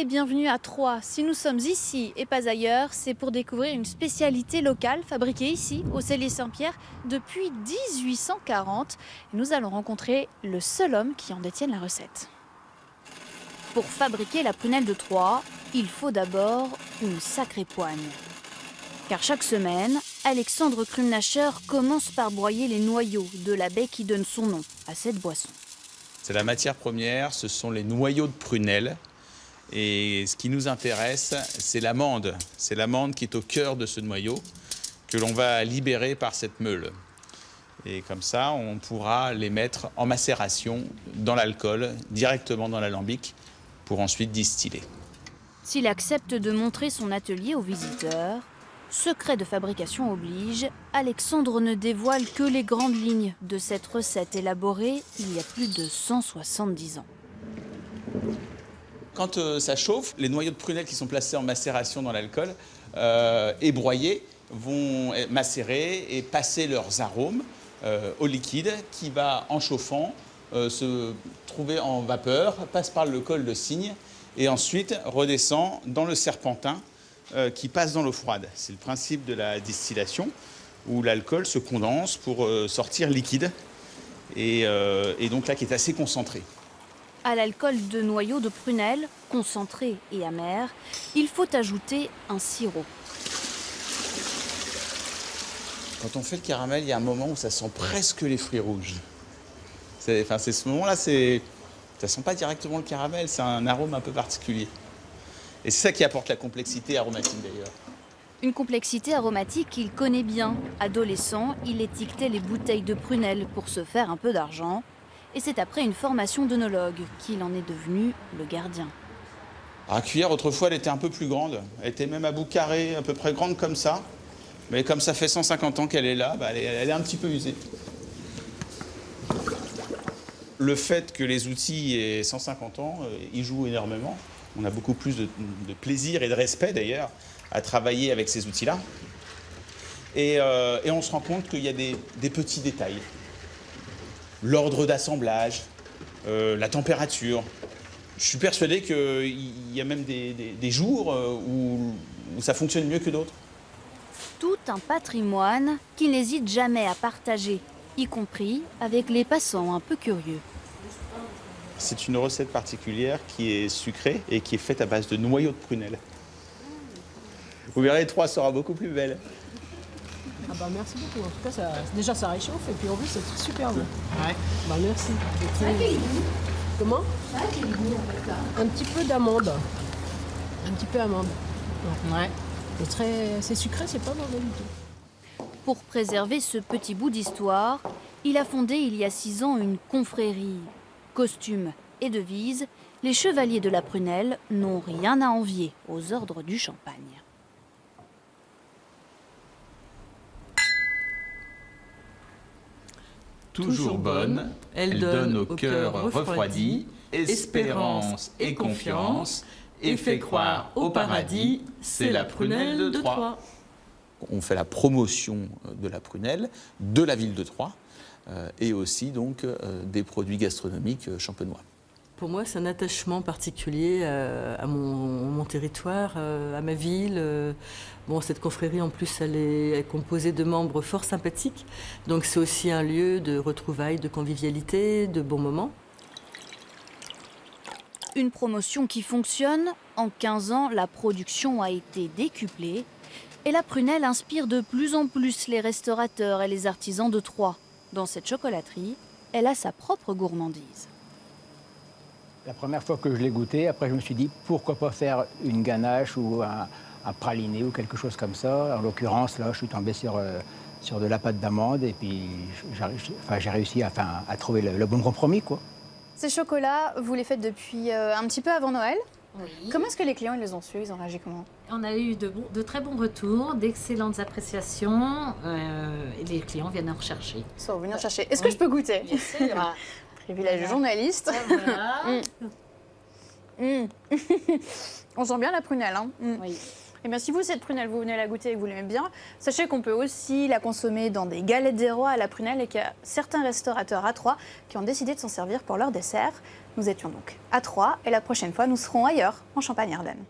et bienvenue à Troyes. Si nous sommes ici et pas ailleurs, c'est pour découvrir une spécialité locale fabriquée ici, au Cellier Saint-Pierre, depuis 1840. Nous allons rencontrer le seul homme qui en détienne la recette. Pour fabriquer la prunelle de Troyes, il faut d'abord une sacrée poigne. Car chaque semaine, Alexandre Krumnacher commence par broyer les noyaux de la baie qui donne son nom à cette boisson. C'est la matière première, ce sont les noyaux de prunelle. Et ce qui nous intéresse, c'est l'amande. C'est l'amande qui est au cœur de ce noyau que l'on va libérer par cette meule. Et comme ça, on pourra les mettre en macération dans l'alcool, directement dans l'alambic, pour ensuite distiller. S'il accepte de montrer son atelier aux visiteurs, secret de fabrication oblige, Alexandre ne dévoile que les grandes lignes de cette recette élaborée il y a plus de 170 ans. Quand ça chauffe, les noyaux de prunelle qui sont placés en macération dans l'alcool et broyés vont macérer et passer leurs arômes au liquide qui va, en chauffant, se trouver en vapeur, passe par le col de cygne et ensuite redescend dans le serpentin qui passe dans l'eau froide. C'est le principe de la distillation où l'alcool se condense pour sortir liquide et donc là qui est assez concentré. À l'alcool de noyaux de prunelle, concentré et amer, il faut ajouter un sirop. Quand on fait le caramel, il y a un moment où ça sent presque les fruits rouges. C'est ce moment-là, ça ne sent pas directement le caramel, c'est un arôme un peu particulier. Et c'est ça qui apporte la complexité aromatique d'ailleurs. Une complexité aromatique qu'il connaît bien. Adolescent, il étiquetait les bouteilles de prunelle pour se faire un peu d'argent. Et c'est après une formation d'œnologue qu'il en est devenu le gardien. La cuillère, autrefois, elle était un peu plus grande. Elle était même à bout carré, à peu près grande comme ça. Mais comme ça fait 150 ans qu'elle est là, elle est un petit peu usée. Le fait que les outils aient 150 ans, ils jouent énormément. On a beaucoup plus de plaisir et de respect, d'ailleurs, à travailler avec ces outils-là. Et on se rend compte qu'il y a des petits détails. L'ordre d'assemblage, la température. Je suis persuadé qu'il y a même des jours où ça fonctionne mieux que d'autres. Tout un patrimoine qu'il n'hésite jamais à partager, y compris avec les passants un peu curieux. C'est une recette particulière qui est sucrée et qui est faite à base de noyaux de prunelle. Vous verrez, Troyes sera beaucoup plus belle. Ah bah merci beaucoup. En tout cas, déjà ça réchauffe et puis en plus c'est super bon. Ouais. Bah merci. Comment? Un petit peu d'amande. Un petit peu amande. Ouais. C'est sucré, c'est pas mauvais du tout. Pour préserver ce petit bout d'histoire, il a fondé il y a 6 ans une confrérie. Costumes et devises, les chevaliers de la prunelle n'ont rien à envier aux ordres du champagne. Toujours bonne, elle donne au cœur refroidi, espérance et confiance, et fait croire au paradis, c'est la prunelle de Troyes. On fait la promotion de la prunelle, de la ville de Troyes, et aussi donc des produits gastronomiques champenois. Pour moi, c'est un attachement particulier à mon territoire, à ma ville. Bon, cette confrérie, en plus, elle est composée de membres fort sympathiques. Donc, c'est aussi un lieu de retrouvailles, de convivialité, de bons moments. Une promotion qui fonctionne. En 15 ans, la production a été décuplée. Et la prunelle inspire de plus en plus les restaurateurs et les artisans de Troyes. Dans cette chocolaterie, elle a sa propre gourmandise. La première fois que je l'ai goûté, après je me suis dit pourquoi pas faire une ganache ou un praliné ou quelque chose comme ça. En l'occurrence, là, je suis tombé sur de la pâte d'amande et puis j'ai réussi à trouver le bon compromis, quoi. Ces chocolats, vous les faites depuis un petit peu avant Noël. Oui. Comment est-ce que les clients ils les ont su? Ils ont réagi comment? On a eu de très bons retours, d'excellentes appréciations et les clients viennent en rechercher. Ils sont venus chercher. Est-ce que je peux goûter? Bien sûr. Privilège journaliste. Voilà. On sent bien la prunelle. Hein. Oui. Et bien, si vous, cette prunelle, vous venez la goûter et que vous l'aimez bien, sachez qu'on peut aussi la consommer dans des galettes des rois à la prunelle et qu'il y a certains restaurateurs à Troyes qui ont décidé de s'en servir pour leur dessert. Nous étions donc à Troyes et la prochaine fois, nous serons ailleurs, en Champagne-Ardenne.